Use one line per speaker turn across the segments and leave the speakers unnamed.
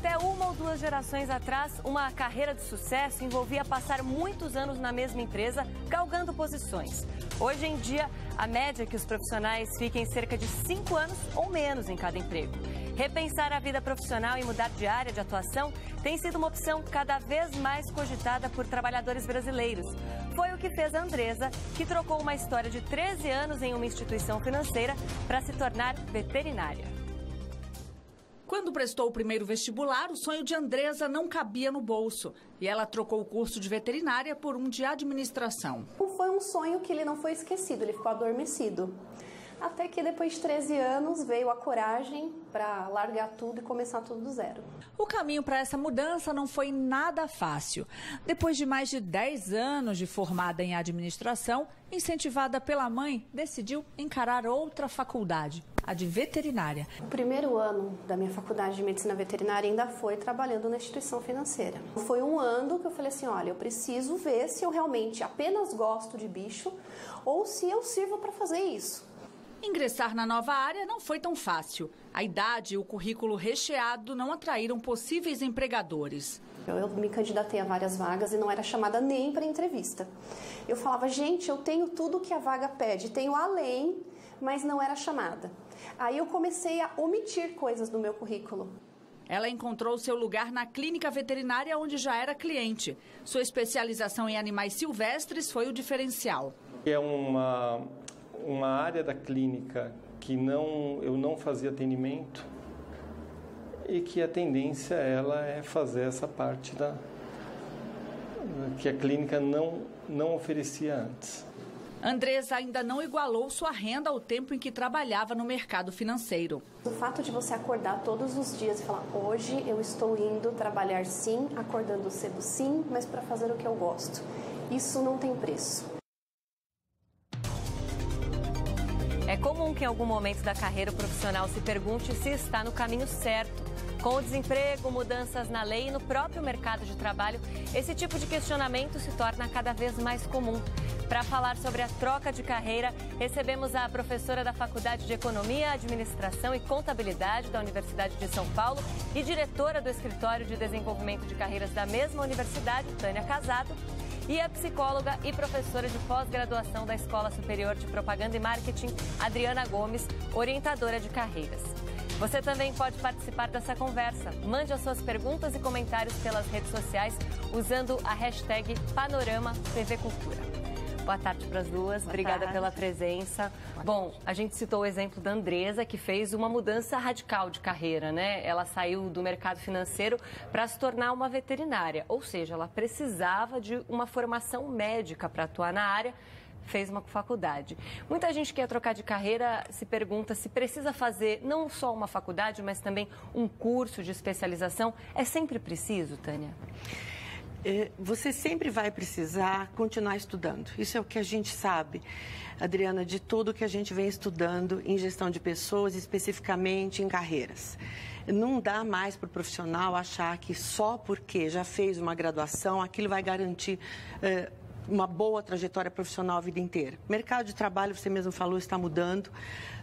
Até uma ou duas gerações atrás, uma carreira de sucesso envolvia passar muitos anos na mesma empresa, galgando posições. Hoje em dia, a média é que os profissionais fiquem cerca de 5 anos ou menos em cada emprego. Repensar a vida profissional e mudar de área de atuação tem sido uma opção cada vez mais cogitada por trabalhadores brasileiros. Foi o que fez a Andresa, que trocou uma história de 13 anos em uma instituição financeira para se tornar veterinária.
Quando prestou o primeiro vestibular, o sonho de Andresa não cabia no bolso. E ela trocou o curso de veterinária por um de administração.
Foi um sonho que ele não foi esquecido, ele ficou adormecido. Até que depois de 13 anos veio a coragem para largar tudo e começar tudo do zero.
O caminho para essa mudança não foi nada fácil. Depois de mais de 10 anos de formada em administração, incentivada pela mãe, decidiu encarar outra faculdade, a de veterinária.
O primeiro ano da minha faculdade de medicina veterinária ainda foi trabalhando na instituição financeira. Foi um ano que eu falei assim, olha, eu preciso ver se eu realmente apenas gosto de bicho ou se eu sirvo para fazer isso.
Ingressar na nova área não foi tão fácil. A idade e o currículo recheado não atraíram possíveis empregadores.
Eu me candidatei a várias vagas e não era chamada nem para entrevista. Eu falava, gente, eu tenho tudo que a vaga pede, tenho além, mas não era chamada. Aí eu comecei a omitir coisas no meu currículo.
Ela encontrou seu lugar na clínica veterinária onde já era cliente. Sua especialização em animais silvestres foi o diferencial.
É uma área da clínica que eu não fazia atendimento e que a tendência ela é fazer essa parte que a clínica não oferecia antes.
Andresa ainda não igualou sua renda ao tempo em que trabalhava no mercado financeiro.
O fato de você acordar todos os dias e falar, hoje eu estou indo trabalhar sim, acordando cedo sim, mas para fazer o que eu gosto. Isso não tem preço.
É comum que em algum momento da carreira o profissional se pergunte se está no caminho certo. Com o desemprego, mudanças na lei e no próprio mercado de trabalho, esse tipo de questionamento se torna cada vez mais comum. Para falar sobre a troca de carreira, recebemos a professora da Faculdade de Economia, Administração e Contabilidade da Universidade de São Paulo e diretora do Escritório de Desenvolvimento de Carreiras da mesma universidade, Tânia Casado, e a psicóloga e professora de pós-graduação da Escola Superior de Propaganda e Marketing, Adriana Gomes, orientadora de carreiras. Você também pode participar dessa conversa. Mande as suas perguntas e comentários pelas redes sociais usando a hashtag Panorama TV Cultura. Boa tarde para as duas, obrigada pela presença. Bom, a gente citou o exemplo da Andresa, que fez uma mudança radical de carreira, né? Ela saiu do mercado financeiro para se tornar uma veterinária, ou seja, ela precisava de uma formação médica para atuar na área, fez uma faculdade. Muita gente que quer trocar de carreira se pergunta se precisa fazer não só uma faculdade, mas também um curso de especialização. É sempre preciso, Tânia?
Você sempre vai precisar continuar estudando. Isso é o que a gente sabe, Adriana, de tudo que a gente vem estudando em gestão de pessoas, especificamente em carreiras. Não dá mais para o profissional achar que só porque já fez uma graduação, aquilo vai garantir uma boa trajetória profissional a vida inteira. O mercado de trabalho, você mesmo falou, está mudando.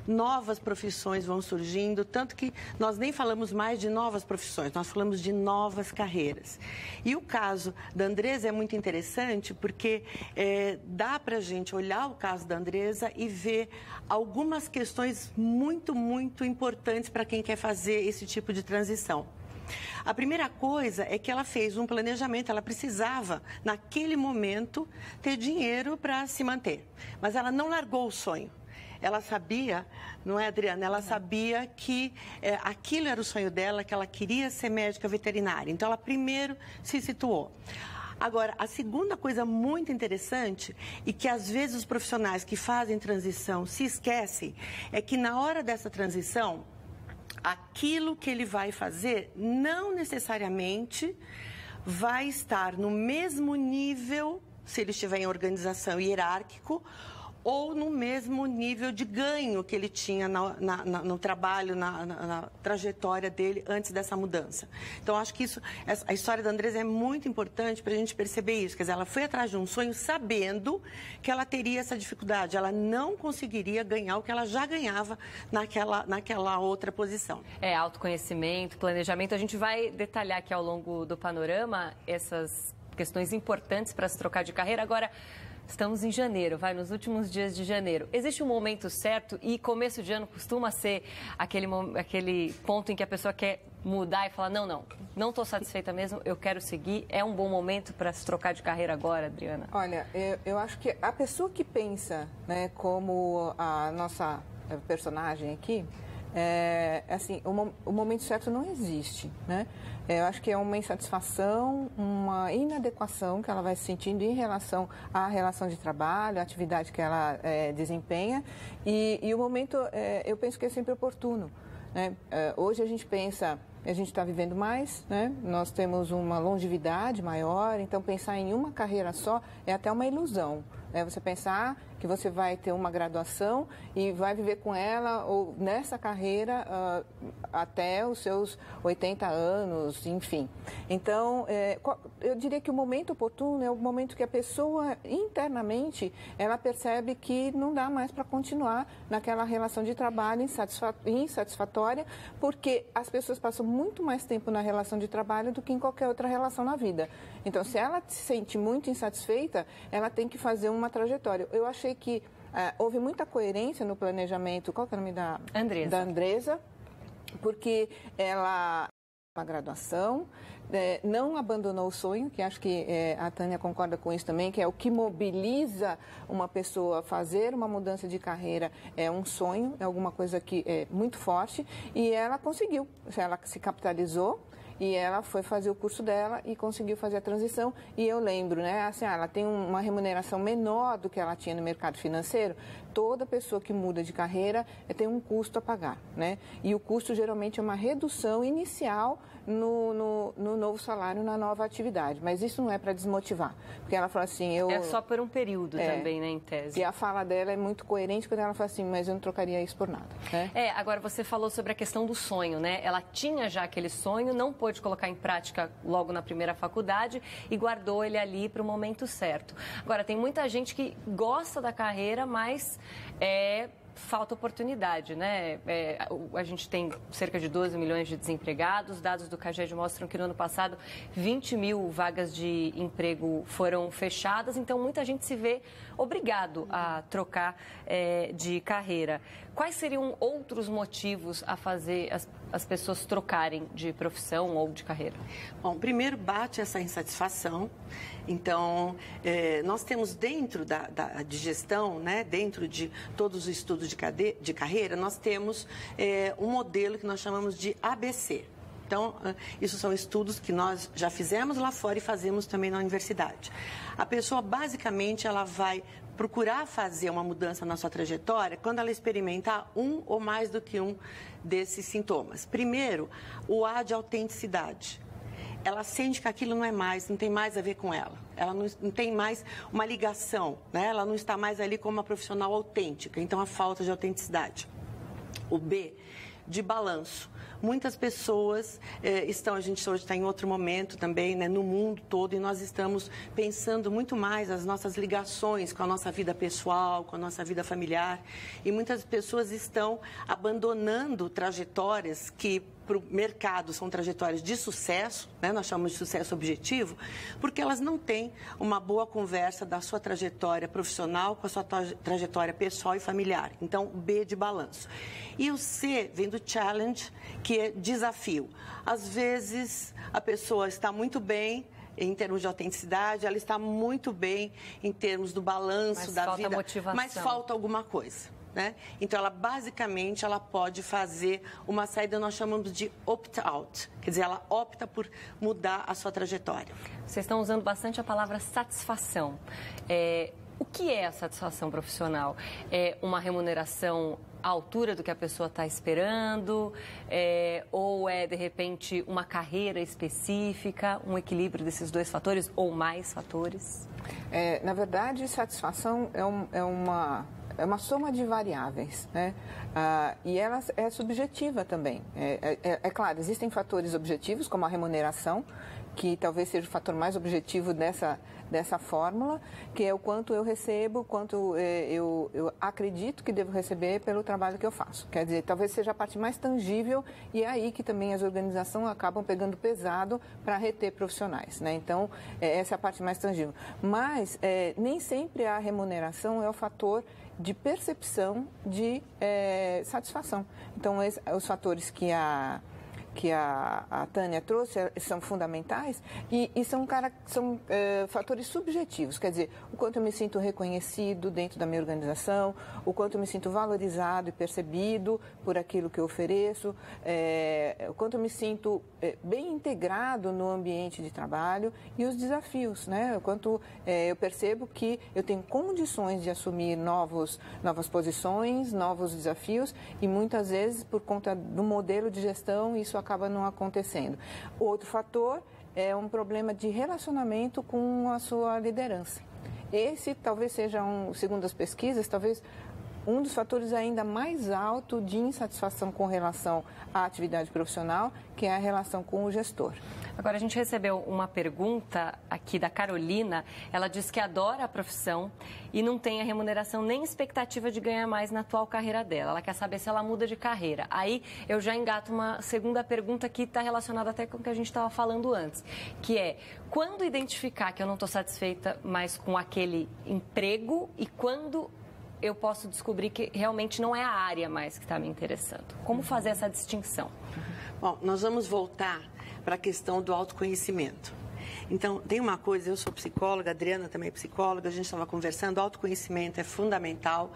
Novas profissões vão surgindo, tanto que nós nem falamos mais de novas profissões, nós falamos de novas carreiras. E o caso da Andresa é muito interessante porque dá para a gente olhar o caso da Andresa e ver algumas questões muito, muito importantes para quem quer fazer esse tipo de transição. A primeira coisa é que ela fez um planejamento, ela precisava, naquele momento, ter dinheiro para se manter. Mas ela não largou o sonho. Ela sabia, não é, Adriana? Ela sabia que aquilo era o sonho dela, que ela queria ser médica veterinária. Então, ela primeiro se situou. Agora, a segunda coisa muito interessante e que às vezes os profissionais que fazem transição se esquecem é que na hora dessa transição, aquilo que ele vai fazer não necessariamente vai estar no mesmo nível, se ele estiver em organização hierárquico, ou no mesmo nível de ganho que ele tinha no trabalho, na trajetória dele antes dessa mudança. Então, acho que a história da Andresa é muito importante para a gente perceber isso. Quer dizer, ela foi atrás de um sonho sabendo que ela teria essa dificuldade. Ela não conseguiria ganhar o que ela já ganhava naquela outra posição.
Autoconhecimento, planejamento. A gente vai detalhar aqui ao longo do panorama essas questões importantes para se trocar de carreira. Agora, estamos em janeiro, nos últimos dias de janeiro. Existe um momento certo e começo de ano costuma ser aquele ponto em que a pessoa quer mudar e falar, não estou satisfeita mesmo, eu quero seguir. É um bom momento para se trocar de carreira agora, Adriana?
Olha, eu acho que a pessoa que pensa, né, como a nossa personagem aqui, assim, o momento certo não existe, né? Eu acho que é uma insatisfação, uma inadequação que ela vai se sentindo em relação à relação de trabalho, à atividade que ela desempenha. E o momento, eu penso que é sempre oportuno, né? Hoje a gente pensa, a gente está vivendo mais, né? Nós temos uma longevidade maior, então pensar em uma carreira só é até uma ilusão. Você pensar que você vai ter uma graduação e vai viver com ela ou nessa carreira até os seus 80 anos, enfim. Então, eu diria que o momento oportuno é o momento que a pessoa internamente ela percebe que não dá mais para continuar naquela relação de trabalho insatisfatória, porque as pessoas passam muito mais tempo na relação de trabalho do que em qualquer outra relação na vida. Então, se ela se sente muito insatisfeita, ela tem que fazer uma trajetória. Eu achei que houve muita coerência no planejamento. Qual que é o nome da Andresa? Porque ela uma graduação, não abandonou o sonho, que acho que a Tânia concorda com isso também, que é o que mobiliza uma pessoa a fazer uma mudança de carreira, é um sonho, é alguma coisa que é muito forte, e ela conseguiu, ela se capitalizou, e ela foi fazer o curso dela e conseguiu fazer a transição. E eu lembro, né, assim, ela tem uma remuneração menor do que ela tinha no mercado financeiro. Toda pessoa que muda de carreira tem um custo a pagar, né? E o custo geralmente é uma redução inicial no novo salário, na nova atividade. Mas isso não é para desmotivar. Porque ela fala assim...
É só por um período também, né, em tese.
E a fala dela é muito coerente quando ela fala assim, mas eu não trocaria isso por nada. Né?
Agora você falou sobre a questão do sonho, né? Ela tinha já aquele sonho, não pôde colocar em prática logo na primeira faculdade e guardou ele ali para o momento certo. Agora, tem muita gente que gosta da carreira, mas falta oportunidade, né? A gente tem cerca de 12 milhões de desempregados. Dados do CAGED mostram que no ano passado 20 mil vagas de emprego foram fechadas. Então, muita gente se vê obrigado a trocar de carreira. Quais seriam outros motivos a fazer as pessoas trocarem de profissão ou de carreira?
Bom, primeiro bate essa insatisfação. Então, nós temos dentro de gestão, né, dentro de todos os estudos de carreira, nós temos um modelo que nós chamamos de ABC. Então, isso são estudos que nós já fizemos lá fora e fazemos também na universidade. A pessoa, basicamente, ela vai procurar fazer uma mudança na sua trajetória quando ela experimentar um ou mais do que um desses sintomas. Primeiro, o A de autenticidade. Ela sente que aquilo não tem mais a ver com ela. Ela não tem mais uma ligação, né? Ela não está mais ali como uma profissional autêntica. Então, a falta de autenticidade. O B, de balanço. Muitas pessoas a gente hoje está em outro momento também, né, no mundo todo, e nós estamos pensando muito mais as nossas ligações com a nossa vida pessoal, com a nossa vida familiar, e muitas pessoas estão abandonando trajetórias que para o mercado são trajetórias de sucesso, né? Nós chamamos de sucesso objetivo, porque elas não têm uma boa conversa da sua trajetória profissional com a sua trajetória pessoal e familiar. Então, B de balanço. E o C vem do challenge, que é desafio. Às vezes, a pessoa está muito bem em termos de autenticidade, ela está muito bem em termos do balanço da vida, mas falta alguma coisa. Né? Então, ela basicamente pode fazer uma saída, nós chamamos de opt-out, quer dizer, ela opta por mudar a sua trajetória.
Vocês estão usando bastante a palavra satisfação. O que é a satisfação profissional? É uma remuneração à altura do que a pessoa está esperando, ou é, de repente, uma carreira específica, um equilíbrio desses dois fatores ou mais fatores?
Na verdade, satisfação é uma soma de variáveis, né? E ela é subjetiva também. É claro, existem fatores objetivos, como a remuneração, que talvez seja o fator mais objetivo dessa fórmula, que é o quanto eu recebo, quanto eu acredito que devo receber pelo trabalho que eu faço. Quer dizer, talvez seja a parte mais tangível e é aí que também as organizações acabam pegando pesado para reter profissionais, né? Então, essa é a parte mais tangível. Mas nem sempre a remuneração é o fator de percepção de satisfação. Então, os fatores que a Tânia trouxe são fundamentais e são fatores subjetivos, quer dizer, o quanto eu me sinto reconhecido dentro da minha organização, o quanto eu me sinto valorizado e percebido por aquilo que eu ofereço, o quanto eu me sinto bem integrado no ambiente de trabalho e os desafios, né? O quanto eu percebo que eu tenho condições de assumir novas posições, novos desafios e muitas vezes por conta do modelo de gestão isso acaba não acontecendo. Outro fator é um problema de relacionamento com a sua liderança. Esse talvez seja, segundo as pesquisas, talvez um dos fatores ainda mais alto de insatisfação com relação à atividade profissional, que é a relação com o gestor.
Agora, a gente recebeu uma pergunta aqui da Carolina. Ela diz que adora a profissão e não tem a remuneração nem expectativa de ganhar mais na atual carreira dela. Ela quer saber se ela muda de carreira. Aí eu já engato uma segunda pergunta que está relacionada até com o que a gente estava falando antes, que é quando identificar que eu não estou satisfeita mais com aquele emprego e quando eu posso descobrir que realmente não é a área mais que está me interessando. Como fazer essa distinção?
Bom, nós vamos voltar para a questão do autoconhecimento. Então, tem uma coisa, eu sou psicóloga, a Adriana também é psicóloga, a gente estava conversando, autoconhecimento é fundamental,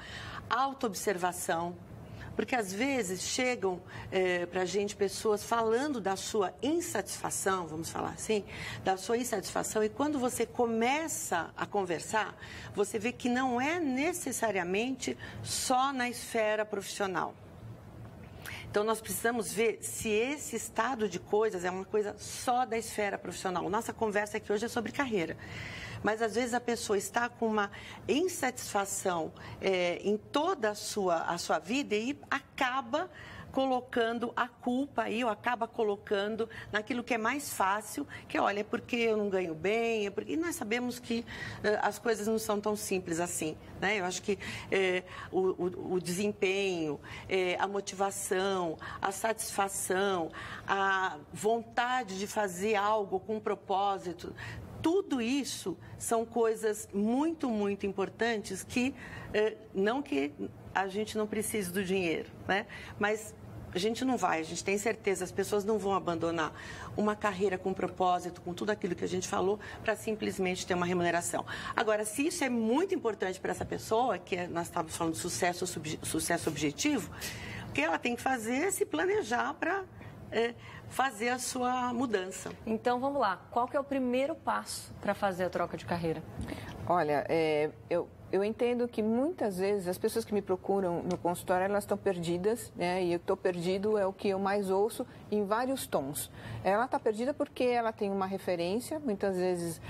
autoobservação, porque às vezes chegam para a gente pessoas falando da sua insatisfação, vamos falar assim, da sua insatisfação, e quando você começa a conversar, você vê que não é necessariamente só na esfera profissional. Então, nós precisamos ver se esse estado de coisas é uma coisa só da esfera profissional. Nossa conversa aqui hoje é sobre carreira. Mas, às vezes, a pessoa está com uma insatisfação em toda a sua vida e acaba colocando a culpa aí, ou acaba colocando naquilo que é mais fácil, que olha, é porque eu não ganho bem, e nós sabemos que as coisas não são tão simples assim, né? Eu acho que o desempenho, a motivação, a satisfação, a vontade de fazer algo com propósito, tudo isso são coisas muito, muito importantes que não que a gente não precise do dinheiro, né? Mas a gente não vai, a gente tem certeza, as pessoas não vão abandonar uma carreira com propósito, com tudo aquilo que a gente falou, para simplesmente ter uma remuneração. Agora, se isso é muito importante para essa pessoa, que nós estávamos falando de sucesso objetivo, o que ela tem que fazer é se planejar para fazer a sua mudança.
Então, vamos lá. Qual que é o primeiro passo para fazer a troca de carreira?
Olha, eu entendo que muitas vezes as pessoas que me procuram no consultório, elas estão perdidas, né? E eu estou perdido é o que eu mais ouço em vários tons. Ela está perdida porque ela tem uma referência, muitas vezes,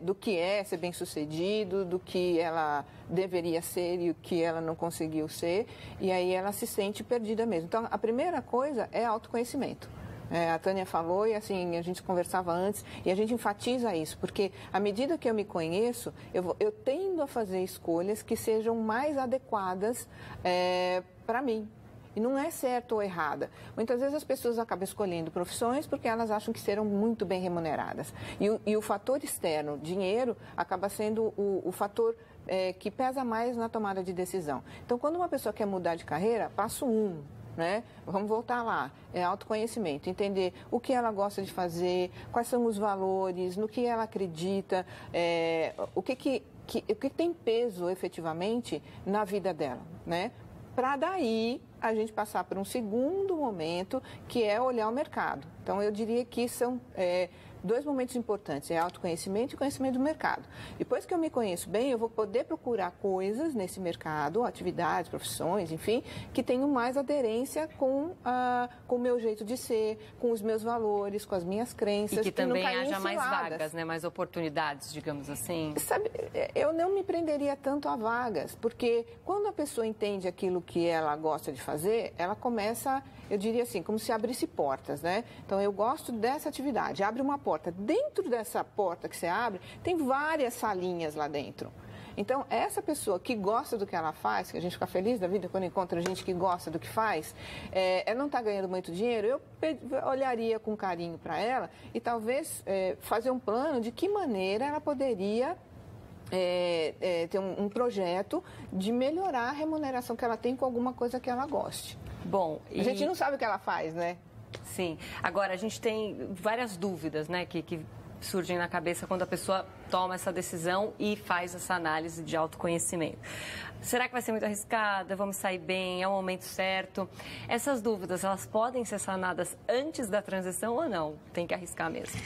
do que é ser bem-sucedido, do que ela deveria ser e o que ela não conseguiu ser, e aí ela se sente perdida mesmo. Então, a primeira coisa é autoconhecimento. A Tânia falou e assim, a gente conversava antes e a gente enfatiza isso, porque à medida que eu me conheço, eu tendo a fazer escolhas que sejam mais adequadas para mim. E não é certo ou errada. Muitas vezes as pessoas acabam escolhendo profissões porque elas acham que serão muito bem remuneradas. E o fator externo, dinheiro, acaba sendo o fator que pesa mais na tomada de decisão. Então, quando uma pessoa quer mudar de carreira, passo 1. Né? Vamos voltar lá, autoconhecimento, entender o que ela gosta de fazer, quais são os valores, no que ela acredita, o que tem peso efetivamente na vida dela, né? Para daí a gente passar para um segundo momento, que é olhar o mercado. Então, eu diria que são dois momentos importantes, é autoconhecimento e conhecimento do mercado. Depois que eu me conheço bem, eu vou poder procurar coisas nesse mercado, atividades, profissões, enfim, que tenham mais aderência com o meu jeito de ser, com os meus valores, com as minhas crenças.
E que também
não
haja mais vagas, né? Mais oportunidades, digamos assim.
Sabe, eu não me prenderia tanto a vagas, porque quando a pessoa entende aquilo que ela gosta de fazer, ela começa, eu diria assim, como se abrisse portas, né? Então, eu gosto dessa atividade, abre uma porta. Dentro dessa porta que você abre, tem várias salinhas lá dentro. Então, essa pessoa que gosta do que ela faz, que a gente fica feliz da vida quando encontra gente que gosta do que faz, ela não está ganhando muito dinheiro, eu olharia com carinho para ela e talvez fazer um plano de que maneira ela poderia ter um projeto de melhorar a remuneração que ela tem com alguma coisa que ela goste.
Bom,
a gente não sabe o que ela faz, né?
Sim. Agora, a gente tem várias dúvidas, né, que surgem na cabeça quando a pessoa toma essa decisão e faz essa análise de autoconhecimento. Será que vai ser muito arriscada? Vamos sair bem? É o momento certo? Essas dúvidas, elas podem ser sanadas antes da transição ou não? Tem que arriscar mesmo.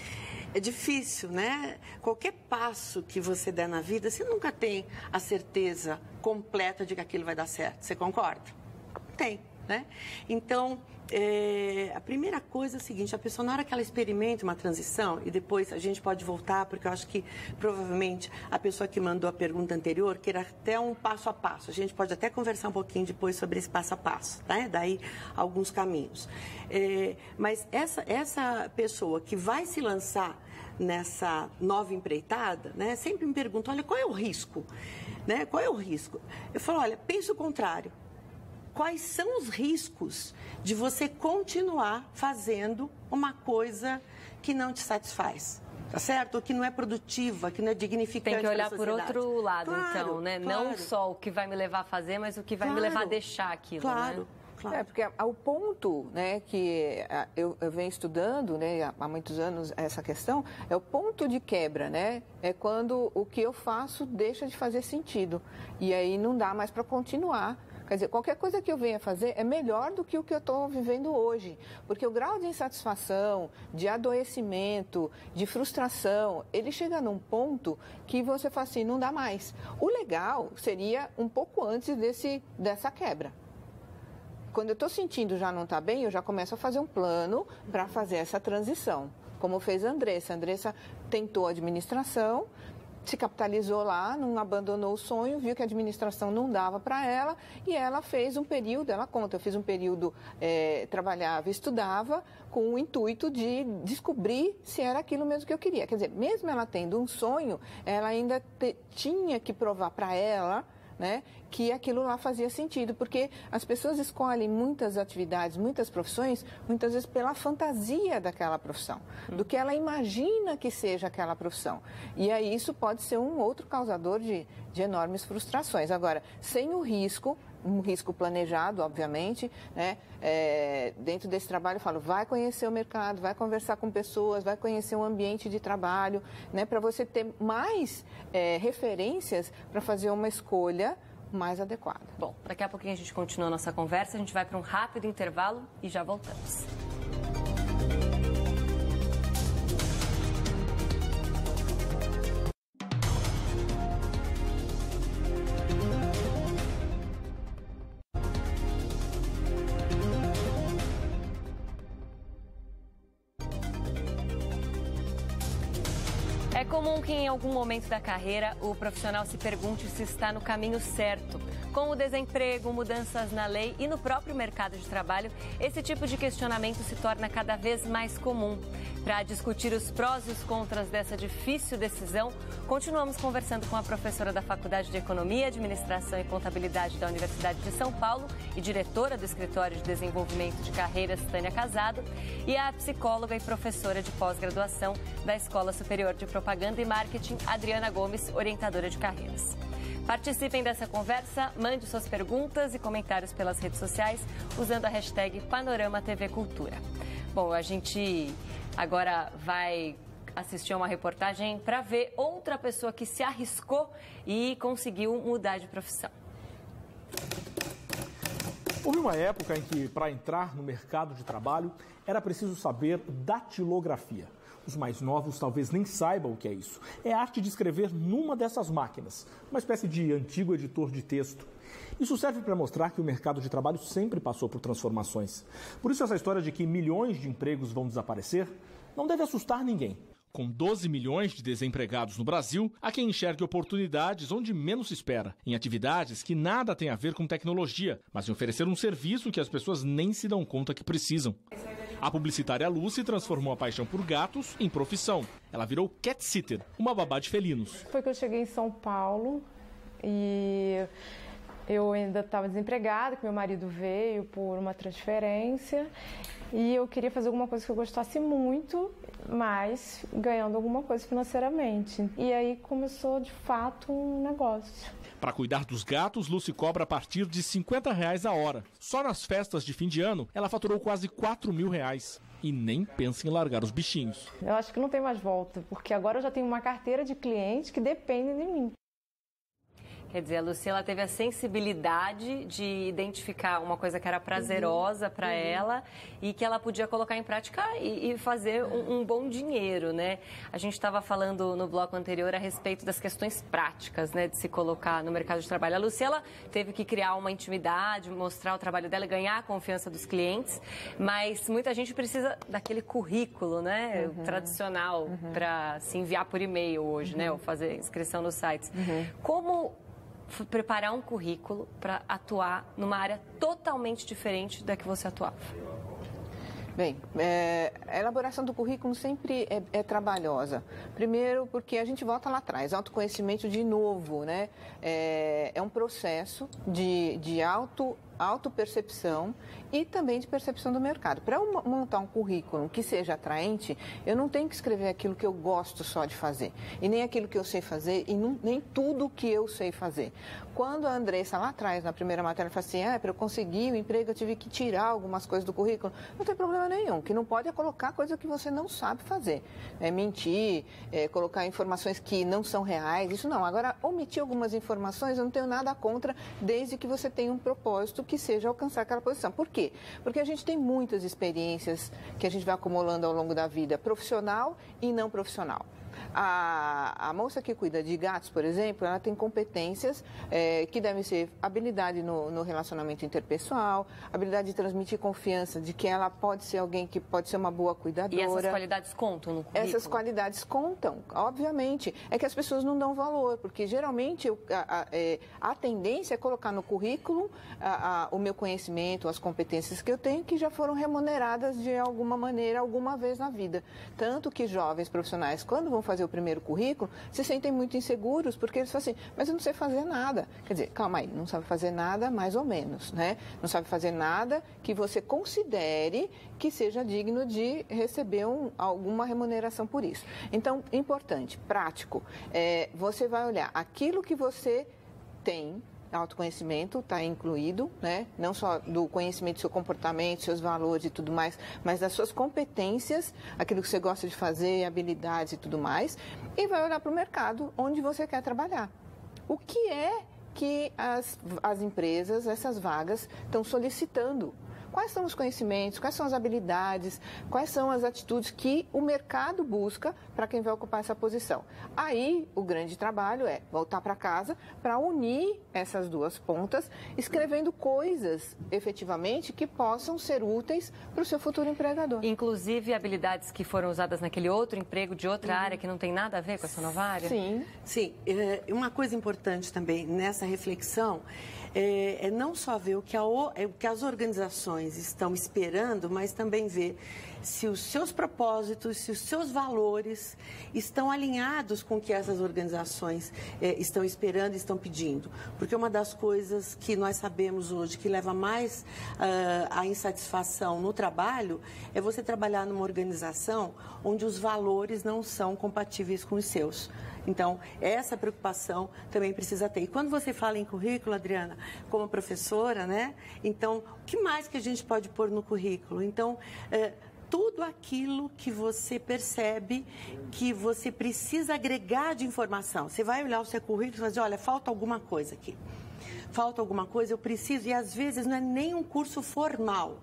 É difícil, né? Qualquer passo que você der na vida, você nunca tem a certeza completa de que aquilo vai dar certo. Você concorda? Tem, né? Então, a primeira coisa é o seguinte, a pessoa, na hora que ela experimenta uma transição, e depois a gente pode voltar, porque eu acho que provavelmente a pessoa que mandou a pergunta anterior queira até um passo a passo. A gente pode até conversar um pouquinho depois sobre esse passo a passo, né? Daí alguns caminhos. Mas essa pessoa que vai se lançar nessa nova empreitada, né, sempre me pergunta, olha, qual é o risco? Né? Qual é o risco? Eu falo, olha, pensa o contrário. Quais são os riscos de você continuar fazendo uma coisa que não te satisfaz? Tá certo? Ou que não é produtiva, que não é dignificante.
Tem que olhar por outro lado,
claro,
então, né?
Claro.
Não só o que vai me levar a fazer, mas o que vai me levar a deixar aquilo,
claro.
né?
Claro. Porque ao ponto, né, que eu venho estudando, né, há muitos anos essa questão, é o ponto de quebra, né? É quando o que eu faço deixa de fazer sentido. E aí não dá mais para continuar. Quer dizer, qualquer coisa que eu venha fazer é melhor do que o que eu estou vivendo hoje. Porque o grau de insatisfação, de adoecimento, de frustração, ele chega num ponto que você fala assim, não dá mais. O legal seria um pouco antes dessa quebra. Quando eu estou sentindo já não está bem, eu já começo a fazer um plano para fazer essa transição. Como fez a Andressa. A Andressa tentou a administração, se capitalizou lá, não abandonou o sonho, viu que a administração não dava para ela e ela fez um período, ela conta, eu fiz um período, trabalhava e estudava com o intuito de descobrir se era aquilo mesmo que eu queria. Quer dizer, mesmo ela tendo um sonho, ela ainda tinha que provar para ela, né, que aquilo lá fazia sentido, porque as pessoas escolhem muitas atividades, muitas profissões, muitas vezes pela fantasia daquela profissão, do que ela imagina que seja aquela profissão. E aí isso pode ser um outro causador de enormes frustrações. Agora, sem o risco, um risco planejado, obviamente, né? Dentro desse trabalho eu falo, vai conhecer o mercado, vai conversar com pessoas, vai conhecer o ambiente de trabalho, né? Para você ter mais referências para fazer uma escolha mais adequada.
Bom, daqui a pouquinho a gente continua a nossa conversa, a gente vai para um rápido intervalo e já voltamos. É comum que em algum momento da carreira o profissional se pergunte se está no caminho certo. Com o desemprego, mudanças na lei e no próprio mercado de trabalho, esse tipo de questionamento se torna cada vez mais comum. Para discutir os prós e os contras dessa difícil decisão, continuamos conversando com a professora da Faculdade de Economia, Administração e Contabilidade da Universidade de São Paulo e diretora do Escritório de Desenvolvimento de Carreiras, Tânia Casado, e a psicóloga e professora de pós-graduação da Escola Superior de Propaganda e Marketing, Adriana Gomes, orientadora de carreiras. Participem dessa conversa, mande suas perguntas e comentários pelas redes sociais usando a hashtag Panorama TV Cultura. Bom, a gente agora vai assistir a uma reportagem para ver outra pessoa que se arriscou e conseguiu mudar de profissão.
Houve uma época em que, para entrar no mercado de trabalho, era preciso saber datilografia. Os mais novos talvez nem saibam o que é isso. É a arte de escrever numa dessas máquinas, uma espécie de antigo editor de texto. Isso serve para mostrar que o mercado de trabalho sempre passou por transformações. Por isso essa história de que milhões de empregos vão desaparecer não deve assustar ninguém. Com 12 milhões de desempregados no Brasil, há quem enxergue oportunidades onde menos se espera, em atividades que nada têm a ver com tecnologia, mas em oferecer um serviço que as pessoas nem se dão conta que precisam. A publicitária Lucy transformou a paixão por gatos em profissão. Ela virou cat sitter, uma babá de felinos.
Foi que eu cheguei em São Paulo e eu ainda estava desempregada, que meu marido veio por uma transferência e eu queria fazer alguma coisa que eu gostasse muito, mas ganhando alguma coisa financeiramente. E aí começou, de fato, um negócio.
Para cuidar dos gatos, Lucy cobra a partir de R$50 a hora. Só nas festas de fim de ano, ela faturou quase R$4.000. E nem pensa em largar os bichinhos.
Eu acho que não tem mais volta, porque agora eu já tenho uma carteira de clientes que dependem de mim.
Quer dizer, a Lucy teve a sensibilidade de identificar uma coisa que era prazerosa para ela e que ela podia colocar em prática e fazer um bom dinheiro, né? A gente estava falando no bloco anterior a respeito das questões práticas, né, de se colocar no mercado de trabalho. A Lucy teve que criar uma intimidade, mostrar o trabalho dela, ganhar a confiança dos clientes, mas muita gente precisa daquele currículo, né, tradicional para se enviar por e-mail hoje, né, ou fazer inscrição nos sites. Como preparar um currículo para atuar numa área totalmente diferente da que você atuava?
Bem, a elaboração do currículo sempre é trabalhosa. Primeiro, porque a gente volta lá atrás, autoconhecimento de novo, né? É um processo de autopercepção e também de percepção do mercado. Para eu montar um currículo que seja atraente, eu não tenho que escrever aquilo que eu gosto só de fazer, e nem aquilo que eu sei fazer, e nem tudo que eu sei fazer. Quando a Andressa, lá atrás, na primeira matéria, falou assim, para eu conseguir o emprego eu tive que tirar algumas coisas do currículo, não tem problema nenhum. O que não pode é colocar coisa que você não sabe fazer. Mentir, colocar informações que não são reais, isso não. Agora, omitir algumas informações, eu não tenho nada contra, desde que você tenha um propósito que seja alcançar aquela posição. Por quê? Porque a gente tem muitas experiências que a gente vai acumulando ao longo da vida, profissional e não profissional. A moça que cuida de gatos, por exemplo, ela tem competências que devem ser habilidade no relacionamento interpessoal, habilidade de transmitir confiança, de que ela pode ser alguém que pode ser uma boa cuidadora.
E essas qualidades contam no currículo? Essas
qualidades contam, obviamente. É que as pessoas não dão valor, porque geralmente a tendência é colocar no currículo o meu conhecimento, as competências que eu tenho, que já foram remuneradas de alguma maneira, alguma vez na vida. Tanto que jovens profissionais, quando vão fazer o primeiro currículo, se sentem muito inseguros, porque eles falam assim, mas eu não sei fazer nada. Quer dizer, calma aí, não sabe fazer nada, mais ou menos, né? Não sabe fazer nada que você considere que seja digno de receber alguma remuneração por isso. Então, importante, prático, você vai olhar aquilo que você tem. Autoconhecimento está incluído, né? Não só do conhecimento do seu comportamento, seus valores e tudo mais, mas das suas competências, aquilo que você gosta de fazer, habilidades e tudo mais, e vai olhar para o mercado onde você quer trabalhar. O que é que as empresas, essas vagas, estão solicitando? Quais são os conhecimentos, quais são as habilidades, quais são as atitudes que o mercado busca para quem vai ocupar essa posição. Aí, o grande trabalho é voltar para casa para unir essas duas pontas, escrevendo coisas, efetivamente, que possam ser úteis para o seu futuro empregador.
Inclusive, habilidades que foram usadas naquele outro emprego de outra área que não tem nada a ver com essa nova área?
Sim. Uma coisa importante também nessa reflexão é não só ver o que as organizações estão esperando, mas também ver se os seus propósitos, se os seus valores estão alinhados com o que essas organizações estão esperando e estão pedindo. Porque uma das coisas que nós sabemos hoje que leva mais à insatisfação no trabalho é você trabalhar numa organização onde os valores não são compatíveis com os seus. Então, essa preocupação também precisa ter. E quando você fala em currículo, Adriana, como professora, né? Então, o que mais que a gente pode pôr no currículo? Então, tudo aquilo que você percebe que você precisa agregar de informação. Você vai olhar o seu currículo e vai dizer, olha, falta alguma coisa aqui. falta alguma coisa, eu preciso, e às vezes não é nem um curso formal,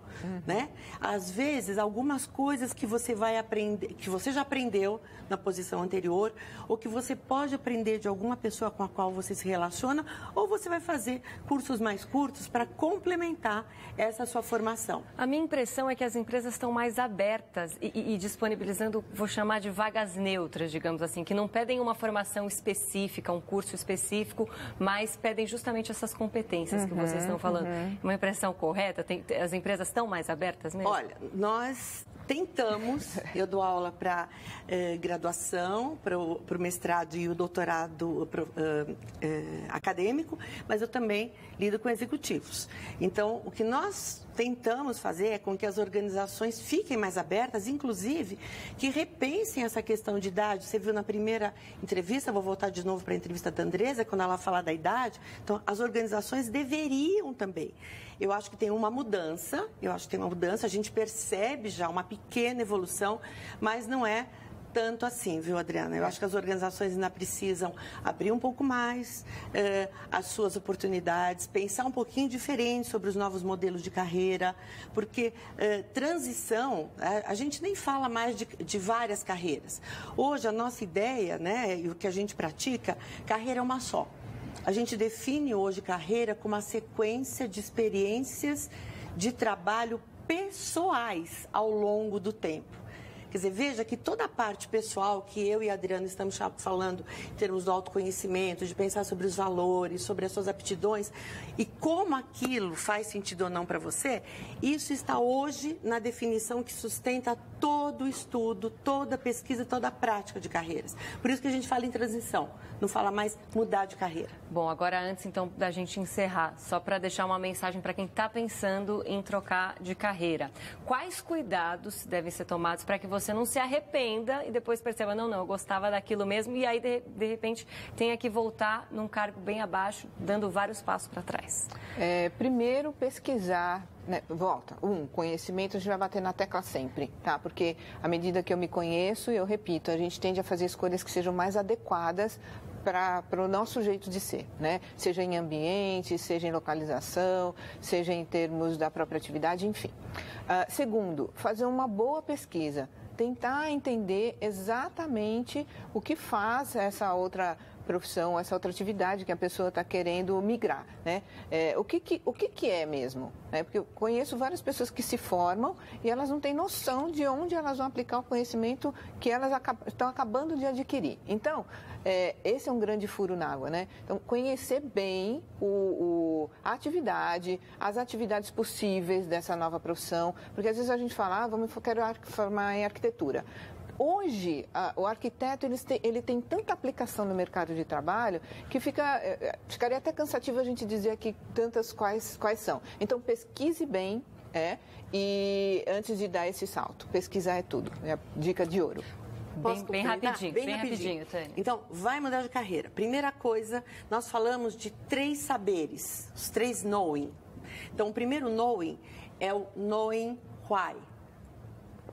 né? Às vezes, algumas coisas que você vai aprender, que você já aprendeu na posição anterior, ou que você pode aprender de alguma pessoa com a qual você se relaciona, ou você vai fazer cursos mais curtos para complementar essa sua formação.
A minha impressão é que as empresas estão mais abertas e disponibilizando, vou chamar de vagas neutras, digamos assim, que não pedem uma formação específica, um curso específico, mas pedem justamente essas competências que vocês estão falando. Uma impressão correta? As empresas estão mais abertas mesmo?
Olha, nós tentamos, eu dou aula para graduação, para o mestrado e o doutorado acadêmico, mas eu também lido com executivos. Então, o que nós tentamos fazer é com que as organizações fiquem mais abertas, inclusive que repensem essa questão de idade. Você viu na primeira entrevista, vou voltar de novo para a entrevista da Andresa, quando ela fala da idade. Então, as organizações deveriam também. Eu acho que tem uma mudança, a gente percebe já uma pequena evolução, mas não é tanto assim, viu, Adriana? Eu acho que as organizações ainda precisam abrir um pouco mais as suas oportunidades, pensar um pouquinho diferente sobre os novos modelos de carreira, porque transição, a gente nem fala mais de várias carreiras. Hoje, a nossa ideia, né, e o que a gente pratica, carreira é uma só. A gente define hoje carreira como uma sequência de experiências de trabalho pessoais ao longo do tempo. Quer dizer, veja que toda a parte pessoal que eu e a Adriana estamos falando em termos do autoconhecimento, de pensar sobre os valores, sobre as suas aptidões e como aquilo faz sentido ou não para você, isso está hoje na definição que sustenta todo o estudo, toda a pesquisa, toda a prática de carreiras. Por isso que a gente fala em transição, não fala mais mudar de carreira.
Bom, agora antes então da gente encerrar, só para deixar uma mensagem para quem está pensando em trocar de carreira. Quais cuidados devem ser tomados para que você não se arrependa e depois perceba, não, eu gostava daquilo mesmo e aí de repente tenha que voltar num cargo bem abaixo, dando vários passos para trás?
Primeiro, pesquisar. Né, conhecimento a gente vai bater na tecla sempre, tá? Porque à medida que eu me conheço, eu repito, a gente tende a fazer escolhas que sejam mais adequadas para o nosso jeito de ser, né? Seja em ambiente, seja em localização, seja em termos da própria atividade, enfim. Segundo, fazer uma boa pesquisa, tentar entender exatamente o que faz essa outra profissão, essa outra atividade que a pessoa está querendo migrar, né? O que é mesmo? Porque eu conheço várias pessoas que se formam e elas não têm noção de onde elas vão aplicar o conhecimento que elas estão acabando de adquirir. Então, esse é um grande furo na água, né? Então, conhecer bem a atividade, as atividades possíveis dessa nova profissão, porque às vezes a gente fala, quero formar em arquitetura. Hoje, o arquiteto ele tem tanta aplicação no mercado de trabalho que ficaria até cansativo a gente dizer aqui tantas quais são. Então, pesquise bem e antes de dar esse salto. Pesquisar é tudo. É a dica de ouro.
Bem rapidinho, Tânia.
Então, vai mudar de carreira. Primeira coisa, nós falamos de 3 saberes, os 3 knowing. Então, o primeiro knowing é o knowing why.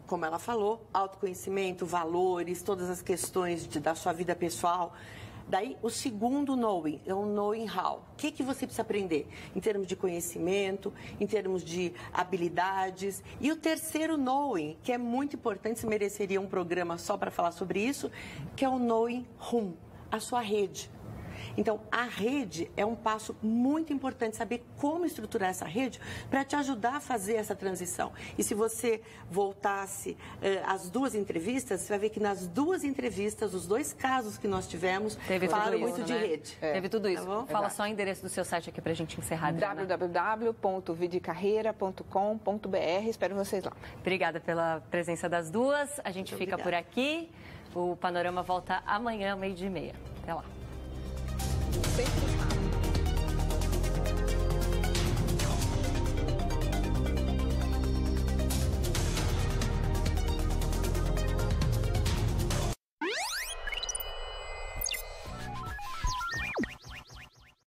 Como ela falou, autoconhecimento, valores, todas as questões da sua vida pessoal. Daí, o segundo knowing é o knowing how. O que você precisa aprender em termos de conhecimento, em termos de habilidades. E o terceiro knowing, que é muito importante, se mereceria um programa só para falar sobre isso, que é o knowing whom, a sua rede. Então, a rede é um passo muito importante, saber como estruturar essa rede para te ajudar a fazer essa transição. E se você voltasse às 2 entrevistas, você vai ver que nas 2 entrevistas, os 2 casos que nós tivemos, falaram muito de rede.
Teve tudo isso. Tá, fala só o endereço do seu site aqui para a gente encerrar.
www.videcarreira.com.br. Espero vocês lá.
Obrigada pela presença das duas. A gente fica por aqui. O Panorama volta amanhã, 12:30. Até lá.